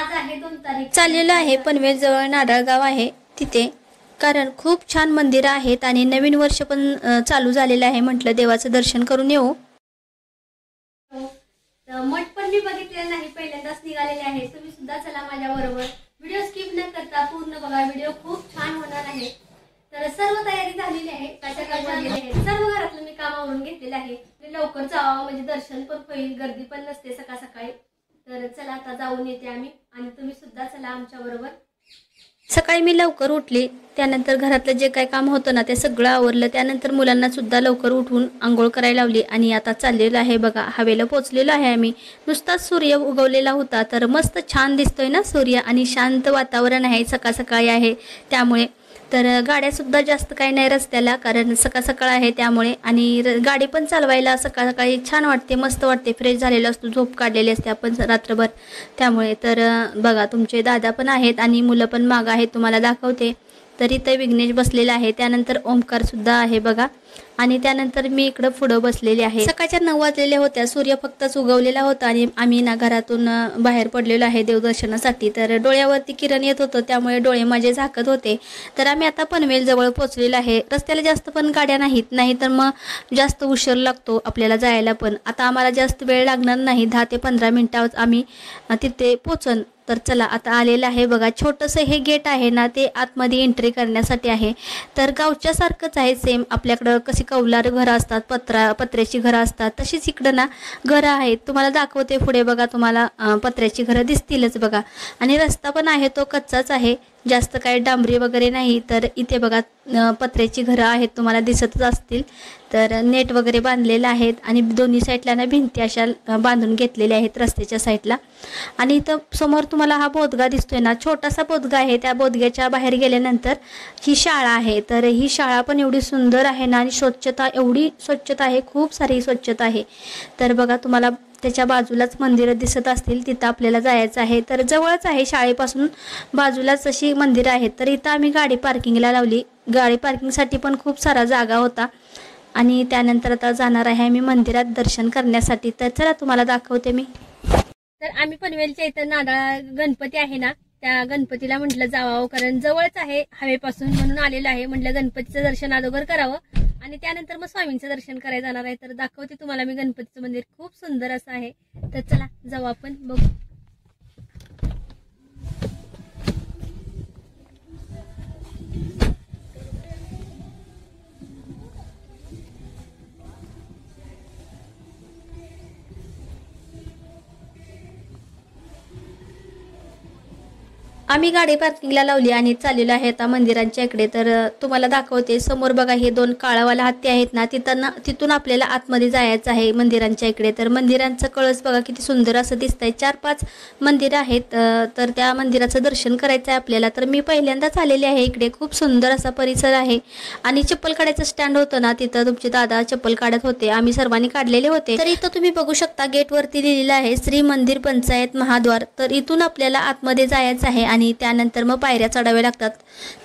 आज आहे 2 तारीख चाललेलं आहे पनवेल जवळ नाडाळगाव आहे तिथे, कारण खूप छान मंदिर आहेत आणि नवीन वर्ष पण चालू झालेलं आहे. म्हटलं देवाचं दर्शन करून येऊ. मठ पण मी बघितलेलं नाही, पहिल्यांदाच निघालेले आहे. तुम्ही सुद्धा चला माझ्या बरोबर. व्हिडिओ स्किप न करता पूर्ण बघा, व्हिडिओ खूप छान होणार आहे. तर सर्व तयारी झालेली आहे, सर्व घरातलं मी कामावरून घेतलेलं आहे. लवकर जावं म्हणजे दर्शन पण होईल, गर्दी पण नसते सकाळ सकाळी. तर चला आता जाऊन येते आम्ही आणि तुम्ही सुद्धा चला आमच्या बरोबर. सकाळी मी लवकर उठले, त्यानंतर घरातलं जे काही काम होतं ना ते सगळं आवरलं. त्यानंतर मुलांना सुद्धा लवकर उठवून आंघोळ करायला लावली आणि आता चाललेलं आहे बघा, हवेला पोचलेलो आहे आम्ही. नुसताच सूर्य उगवलेला होता, तर मस्त छान दिसतोय ना सूर्य आणि शांत वातावरण आहे, सकाळ सकाळी आहे त्यामुळे. तर गाड्यासुद्धा जास्त काही नाही रस्त्याला, कारण सकाळ सकाळ आहे त्यामुळे. आणि गाडी पण चालवायला सकाळ सकाळी छान वाटते, मस्त वाटते, फ्रेश झालेलं असतो, झोप काढलेली असते आपण रात्रभर त्यामुळे. तर बघा तुमचे दादा पण आहेत आणि मुलं पण मागं आहेत, तुम्हाला दाखवते. तर इथं विघ्नेश बसलेला आहे, त्यानंतर ओमकार सुद्धा आहे बघा. आणि त्यानंतर मी इकडं पुढं बसलेली आहे. सकाळच्या 9 वाजलेल्या होत्या, सूर्य फक्तच उगवलेला होता आणि आम्ही ना घरातून बाहेर पडलेलो आहे देवदर्शनासाठी. तर डोळ्यावरती किरण येत होतं त्यामुळे डोळे माझे झाकत होते. तर आम्ही आता पनवेल जवळ पोहोचलेलो आहे. रस्त्याला जास्त पण गाड्या नाही तर मग जास्त उशीर लागतो आपल्याला जायला. पण आता आम्हाला जास्त वेळ लागणार नाही, 10 ते 15 मिनिटात आम्ही तिथे पोहोचन. तर चला आता आलेलं आहे बघा, छोटंसं हे गेट आहे ना ते आतमध्ये एंट्री करण्यासाठी आहे. तर गावच्या सारखंच आहे सेम, आपल्याकडं कशी कौलार घरं असतात, पत्र्याची घरं असतात, तशीच इकडं ना घरं आहेत. तुम्हाला दाखवते पुढे बघा, तुम्हाला पत्र्याची घरं दिसतीलच बघा. आणि रस्ता पण आहे तो कच्चाच आहे, जास्त काही डांबरी वगैरे नाही. तर इथे बघा पत्र्याची घरं आहेत, तुम्हाला दिसतच असतील. तर नेट वगैरे बांधलेलं आहेत आणि दोन्ही साईडला ना भिंती अशा बांधून घेतलेल्या आहेत रस्त्याच्या साईडला. आणि इथं समोर तुम्हाला हा बोधगा दिसतोय ना, छोटासा बोधगा आहे. त्या बोधग्याच्या बाहेर गेल्यानंतर ही शाळा आहे. तर ही शाळा पण एवढी सुंदर आहे ना, आणि स्वच्छता, एवढी स्वच्छता आहे, खूप सारी स्वच्छता आहे. तर बघा तुम्हाला त्याच्या बाजूलाच मंदिरं दिसत असतील, तिथं आपल्याला जायचं आहे. तर जवळच आहे, शाळेपासून बाजूलाच अशी मंदिरं आहेत. तर इथं आम्ही गाडी पार्किंगला लावली, गाडी पार्किंगसाठी पण खूप सारा जागा होता. आणि त्यानंतर आता जाणार आहे आम्ही मंदिरात दर्शन करण्यासाठी. तर चला तुम्हाला दाखवते मी. तर आम्ही पनवेलच्या इथं नाडाळ गणपती आहे ना, त्या गणपतीला म्हटलं जावं, कारण जवळच आहे हवेपासून, म्हणून आलेलं आहे. म्हटलं गणपतीचं दर्शन अगोदर करावं आणि त्यानंतर मग स्वामींचं दर्शन करायला जाणार आहे. तर दाखवते तुम्हाला मी गणपतीचं मंदिर, खूप सुंदर असं आहे. तर चला जाऊ आपण बघू. आम्ही गाडी पार्किंगला लावली आणि चाललेलो आहे आता मंदिरांच्या इकडे. तर तुम्हाला दाखवते, समोर बघा हे 2 काळावाला हत्ती आहेत ना, तिथून आपल्याला आतमध्ये जायचं आहे मंदिरांच्या इकडे. तर मंदिरांचं कळस बघा किती सुंदर असं दिसतंय, 4-5 मंदिरं आहेत. तर त्या मंदिराचं दर्शन करायचं आहे आपल्याला. तर मी पहिल्यांदाच आलेले आहे इकडे, खूप सुंदर असा परिसर आहे. आणि चप्पल काढायचं स्टँड होतं ना, तिथं तुमचे दादा चप्पल काढत होते, आम्ही सर्वांनी काढलेले होते. तर इथं तुम्ही बघू शकता, गेटवरती लिहिलेलं आहे श्री मंदिर पंचायत महाद्वार. तर इथून आपल्याला आतमध्ये जायचं आहे आणि त्यानंतर मग पायऱ्या चढाव्या लागतात.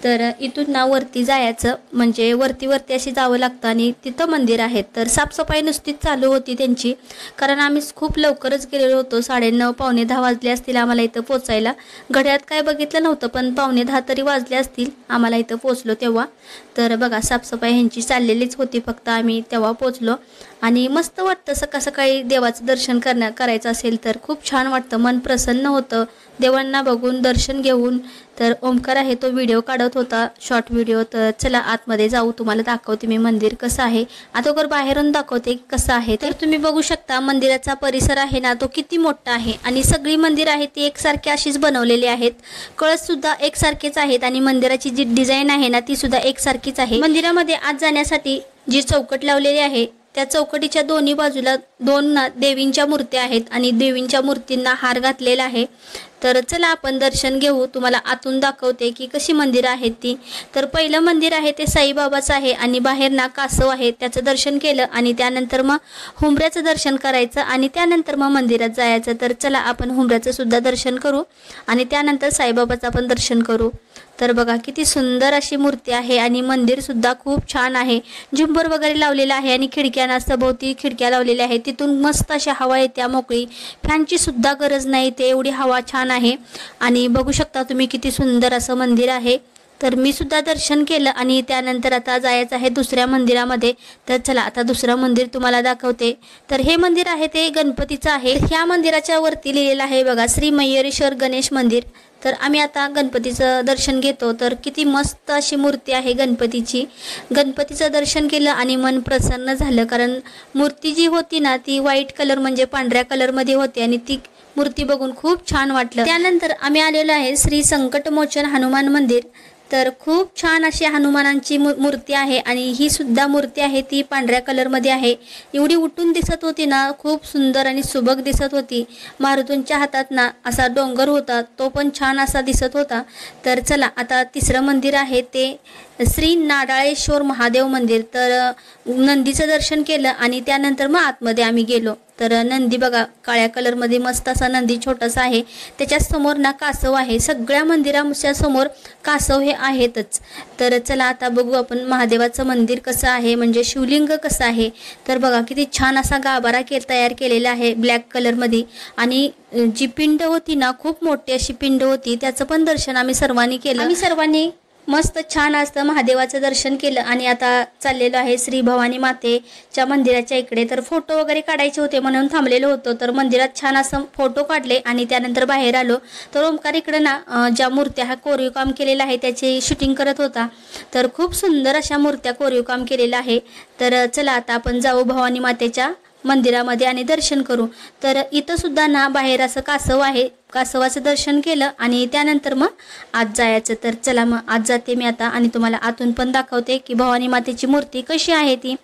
तर इथून ना वरती जायचं, म्हणजे वरती अशी जावं लागतं आणि तिथं मंदिर आहे. तर साफसफाई नुसतीच चालू होती त्यांची, कारण आम्ही खूप लवकरच गेलेलो होतो. 9:30 पावणे 10 वाजले असतील आम्हाला इथं पोचायला. घड्याळात काय बघितलं नव्हतं, पण पावणे 10 तरी वाजले असतील आम्हाला इथं पोचलो तेव्हा. तर बघा साफसफाई ह्यांची चाललेलीच होती, फक्त आम्ही तेव्हा पोचलो. आणि मस्त वाटतं सकाळ सकाळी देवाचं दर्शन करायचं असेल तर खूप छान वाटतं, मन प्रसन्न होतं देवांना बघून, दर्शन घेऊन. तर ओमकार आहे तो व्हिडिओ काढत होता, शॉर्ट व्हिडिओ. तर चला आतमध्ये जाऊ, तुम्हाला दाखवते मी मंदिर कसं आहे. अगोदर बाहेरून दाखवते कसं आहे. तर तुम्ही बघू शकता मंदिराचा परिसर आहे ना, तो किती मोठा आहे. आणि सगळी मंदिर आहेत ती एकसारखी अशीच बनवलेली आहेत, कळस सुद्धा एकसारखेच आहेत आणि मंदिराची जी डिझाईन आहे ना ती सुद्धा एकसारखीच आहे. मंदिरामध्ये आत जाण्यासाठी जी चौकट लावलेली आहे, त्या चौकटीच्या दोन्ही बाजूला 2 देवींच्या मूर्त्या आहेत आणि देवींच्या मूर्तींना हार घातलेला आहे. तर चला आपण दर्शन घेऊ, तुम्हाला आतून दाखवते की कशी मंदिरं आहेत ती. तर पहिलं मंदिर आहे ते साईबाबाचं आहे आणि बाहेर ना कासव आहे, त्याचं दर्शन केलं आणि त्यानंतर मग हुंबऱ्याचं दर्शन करायचं आणि त्यानंतर मग मंदिरात जायचं. तर चला आपण हुंबऱ्याचं सुद्धा दर्शन करू आणि त्यानंतर साईबाबाचं पण दर्शन करू. तर बघा किती सुंदर अशी मूर्ती आहे आणि मंदिर सुद्धा खूप छान आहे, झुंबर वगैरे लावलेला आहे आणि खिडक्या ना सभोवती खिडक्या लावलेल्या आहेत, तिथून मस्त अशी हवा येते मोकळी, फॅनची सुद्धा गरज नाही, ते एवढी हवा छान आहे। आणि बघू शकता तुम्ही किती सुंदर असं मंदिर आहे। तर मी सुद्धा दर्शन केलं आणि त्यानंतर आता जायचं आहे दुसऱ्या मंदिरामध्ये। तर चला आता दुसरं मंदिर तुम्हाला दाखवते। तर हे मंदिर आहे ते गणपतीचं आहे। ह्या मंदिराच्या वरती लिहिलेलं आहे बघा, श्री मयूरेश्वर गणेश मंदिर। तर आम्ही आता गणपतीचं दर्शन घेतो। तर किती मस्त अशी मूर्ती आहे गणपतीची। गणपतीचं दर्शन केलं आणि मन प्रसन्न झालं, कारण मूर्ती जी होती ना ती व्हाईट कलर म्हणजे पांढऱ्या कलरमध्ये होती आणि ती मूर्ती बघून खूप छान वाटलं। त्यानंतर आम्ही आलेलो आहे श्री संकटमोचन हनुमान मंदिर। तर खूप छान अशी हनुमानांची मूर्ती आहे आणि ही सुद्धा मूर्ती आहे ती पांढऱ्या कलरमध्ये आहे। एवढी उठून दिसत होती ना, खूप सुंदर आणि सुबक दिसत होती। मारुतींच्या हातात ना असा डोंगर होता, तो पण छान असा दिसत होता। तर चला आता तिसरं मंदिर आहे ते श्री नाडाळेश्वर महादेव मंदिर। तर नंदीचं दर्शन केलं आणि त्यानंतर मग आतमध्ये आम्ही गेलो। तर नंदी बघा काळ्या कलरमध्ये मस्त असा नंदी छोटासा आहे, त्याच्या समोर ना कासव आहे। सगळ्या मंदिराच्या समोर कासव हे आहेतच। तर चला आता बघू आपण महादेवाचं मंदिर कसं आहे, म्हणजे शिवलिंग कसं आहे। तर बघा किती छान असा गाभारा तयार केलेला आहे ब्लॅक कलरमध्ये, आणि जी पिंड होती ना खूप मोठी अशी पिंड होती, त्याचं पण दर्शन आम्ही सर्वांनी केलं। आम्ही सर्वांनी मस्त छान असं महादेवाचं दर्शन केलं आणि आता चाललेलो आहे श्री भवानी मातेच्या मंदिराच्या इकडे। तर फोटो वगैरे काढायचे होते म्हणून थांबलेलो होतो। तर मंदिरात छान असं फोटो काढले आणि त्यानंतर बाहेर आलो। तर ओमकार इकडे ना ज्या मूर्त्या हा कोरीव काम केलेला आहे त्याची शूटिंग करत होता। तर खूप सुंदर अशा मूर्त्या कोरीव काम केलेलं आहे। तर चला आता आपण जाऊ भवानी मातेच्या मंदिरामध्ये आणि दर्शन करू। तर इथं सुद्धा ना बाहेर असं कासव आहे, कासवाचं दर्शन केलं आणि त्यानंतर मग आत जायचं। तर चला मग आत जाते मी आता आणि तुम्हाला आतून पण दाखवते की भवानी मातेची मूर्ती कशी आहे ती।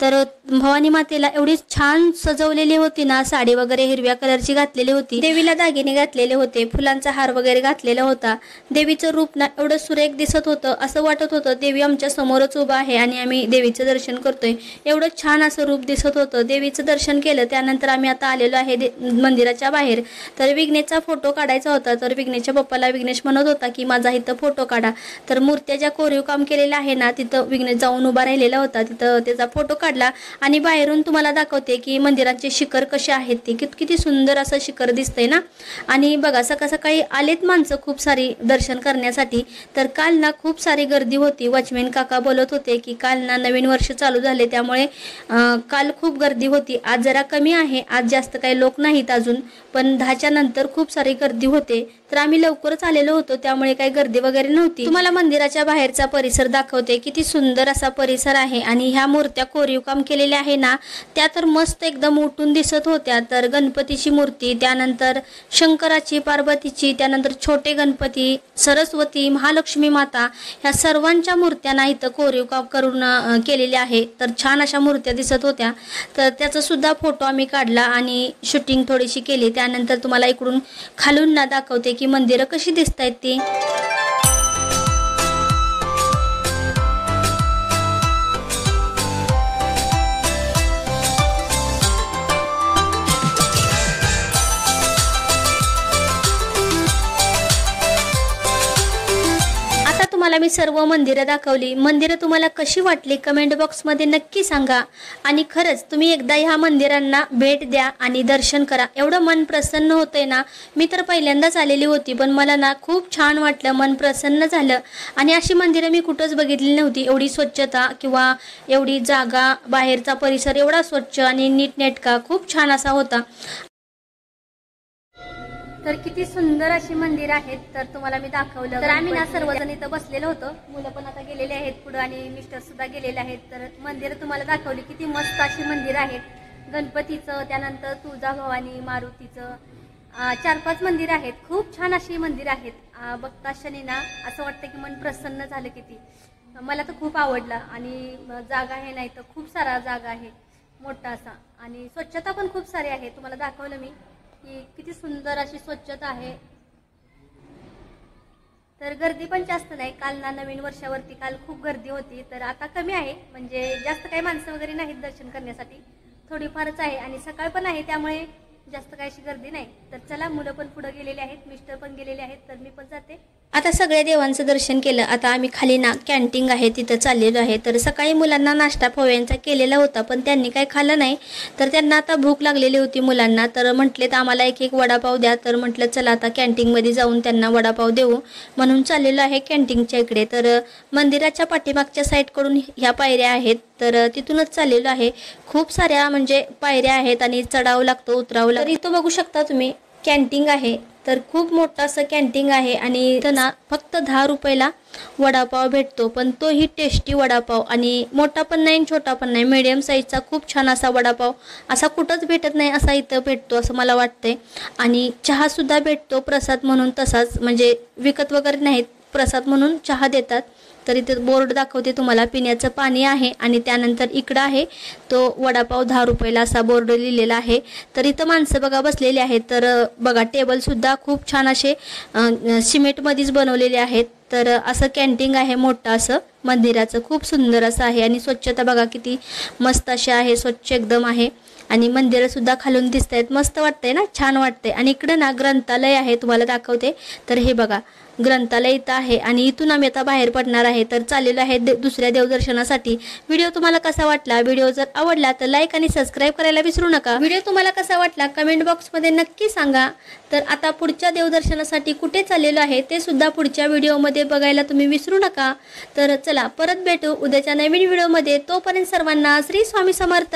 तर भवानी मातेला एवढी छान सजवलेली होती ना, साडी वगैरे हिरव्या कलरची घातलेली होती, देवीला दागिने घातलेले होते, फुलांचा हार वगैरे घातलेला होता। देवीचं रूप ना एवढं सुरेख दिसत होतं, असं वाटत होतं देवी आमच्या समोरच उभा आहे आणि आम्ही देवीचं दर्शन करतोय, एवढं छान असं रूप दिसत होतं। देवीचं दर्शन केलं त्यानंतर आम्ही आता आलेलो आहे मंदिराच्या बाहेर। तर विघ्नेशचा फोटो काढायचा होता। तर विघ्नेशच्या पप्पाला विघ्नेश म्हणत होता की माझा इथं फोटो काढा। तर मूर्त्या ज्या कोरीव काम केलेल्या आहे ना तिथं विघ्नेश जाऊन उभा राहिलेला होता, तिथं त्याचा फोटो काढला आणि बाहेरून तुम्हाला दाखवते की मंदिराचे शिखर कसे आहेत ते, किती सुंदर असं शिखर दिसतंय ना। आणि बघा सकाळ सकाळी आलेत माणसं खूप सारी दर्शन करण्यासाठी। तर काल ना खूप सारी गर्दी होती, वॉचमॅन काका बोलत होते की काल ना नवीन वर्ष चालू झाले त्यामुळे काल खूप गर्दी होती। आज जरा कमी आहे, आज जास्त काही लोक नाहीत अजून, पण 10च्या नंतर खूप सारी गर्दी होते। तर आम्ही लवकरच आलेलो होतो त्यामुळे काही गर्दी वगैरे नव्हती। तुम्हाला मंदिराच्या बाहेरचा परिसर दाखवते, किती सुंदर असा परिसर आहे आणि ह्या मूर्त्या कोरीव काम केलेल्या आहे ना त्या तर मस्त एकदम उठून दिसत होत्या। तर गणपतीची मूर्ती, त्यानंतर शंकराची, पार्वतीची, त्यानंतर छोटे गणपती, सरस्वती, महालक्ष्मी माता, ह्या सर्वांच्या मूर्त्या ना इथं कोरीव काम करून केलेल्या आहे। तर छान अशा मूर्त्या दिसत होत्या। तर त्याचा सुद्धा फोटो आम्ही काढला आणि शूटिंग थोडीशी केली। त्यानंतर तुम्हाला इकडून खालून ना दाखवते की मंदिरं कशी दिसतायत ती। तुम्हाला मी सर्व मंदिरं दाखवली। मंदिरं तुम्हाला कशी वाटली कमेंट बॉक्समध्ये नक्की सांगा। आणि खरंच तुम्ही एकदा ह्या मंदिरांना भेट द्या आणि दर्शन करा, एवढं मन प्रसन्न होतंय ना। मी तर पहिल्यांदाच आलेली होती पण मला ना खूप छान वाटलं, मन प्रसन्न झालं। आणि अशी मंदिरं मी कुठंच बघितली नव्हती, एवढी स्वच्छता किंवा एवढी जागा, बाहेरचा परिसर एवढा स्वच्छ आणि नीटनेटका खूप छान असा होता। तर किती सुंदर अशी मंदिर आहेत, तर तुम्हाला मी दाखवलं। तर आम्ही ना सर्वजण इथं बसलेलो होतो, मुलं पण आता गेलेले आहेत पुढे आणि मिस्टर सुद्धा गेलेले आहेत। तर मंदिर तुम्हाला दाखवली, किती मस्त अशी मंदिर आहेत गणपतीचं, त्यानंतर तुळजाभवानी, मारुतीचं, 4-5 मंदिर आहेत, खूप छान अशी मंदिर आहेत। बघता क्षणी ना असं वाटतं की मन प्रसन्न झालं। किती मला तर खूप आवडलं आणि जागा आहे ना इथं खूप सारा जागा आहे मोठा असा, आणि स्वच्छता पण खूप सारी आहे। तुम्हाला दाखवलं मी की किती सुंदर अशी स्वच्छता आहे। तर गर्दी पण जास्त नाही, काल ना नवीन वर्षावरती काल खूप गर्दी होती, तर आता कमी आहे, म्हणजे जास्त काही माणसं वगैरे नाहीत दर्शन करण्यासाठी, थोडीफारच आहे आणि सकाळ पण आहे त्यामुळे जास्त काही अशी गर्दी नाही. तर चला, मुलं पण पुढे गेलेले आहेत, मिस्टर पण गेलेले आहेत, तर मी पण जाते. आता सगळ्या देवांचं दर्शन केलं. आता आम्ही खाली ना कॅन्टीन आहे तिथं चाललेलो आहे. तर सकाळी मुलांना नाश्ता पोह्यांचा केलेला होता, पण त्यांनी काही खाल्लं नाही. तर त्यांना आता भूक लागलेली होती मुलांना. तर म्हटले तर आम्हाला एक एक वडापाव द्या. तर म्हटलं चला आता कॅन्टीनमध्ये जाऊन त्यांना वडापाव देऊ, म्हणून चाललेलो आहे कॅन्टीनच्या इकडे. तर मंदिराच्या पाठीमागच्या साईडकडून ह्या पायऱ्या आहेत, तर तिथूनच चाललेलो आहे. खूप साऱ्या म्हणजे पायऱ्या आहेत आणि चढावं लागतं, उतरावं लागतं. तर इथं बघू शकता तुम्ही कॅन्टीन आहे. तर खूप मोठं असं कॅन्टीन आहे आणि इथं ना फक्त 10 रुपयाला वडापाव भेटतो, पण तोही टेस्टी वडापाव. आणि मोठा पण नाही छोटा पण नाही, मीडियम साईजचा खूप छान असा वडापाव असा कुठंच भेटत नाही असा इथं भेटतो असं मला वाटतंय. आणि चहासुद्धा भेटतो प्रसाद म्हणून, तसाच म्हणजे विकत वगैरे नाहीत, प्रसाद म्हणून चहा देतात. तर इथं बोर्ड दाखवते तुम्हाला, पिण्याचं पाणी आहे आणि त्यानंतर इकडं आहे तो वडापाव 10 रुपयाला असा बोर्ड लिहिलेला आहे. तर इथं माणसं बघा बसलेली आहेत. तर बघा टेबलसुद्धा खूप छान असे सिमेंटमध्येच बनवलेले आहेत. तर असं कॅन्टीन आहे मोठं असं मंदिराचं, खूप सुंदर असं आहे. आणि स्वच्छता बघा किती मस्त अशी आहे, स्वच्छ एकदम आहे. आणि मंदिरंसुद्धा खालून दिसत आहेत, मस्त वाटतंय ना, छान वाटतंय. आणि इकडं ना ग्रंथालय आहे, तुम्हाला दाखवते. तर हे बघा ग्रंथालय इथं आहे आणि इथून आम्ही आता बाहेर पडणार आहे. तर चाललेलो आहे दुसऱ्या देवदर्शनासाठी. व्हिडिओ तुम्हाला कसा वाटला? व्हिडिओ जर आवडला तर लाईक आणि सबस्क्राईब करायला विसरू नका. व्हिडिओ तुम्हाला कसा वाटला कमेंट बॉक्समध्ये नक्की सांगा. तर आता पुढच्या देवदर्शनासाठी कुठे चाललेलो आहे ते सुद्धा पुढच्या व्हिडिओमध्ये बघायला तुम्ही विसरू नका. तर चला परत भेटू उद्याच्या नवीन व्हिडिओमध्ये. तोपर्यंत सर्वांना श्री स्वामी समर्थ.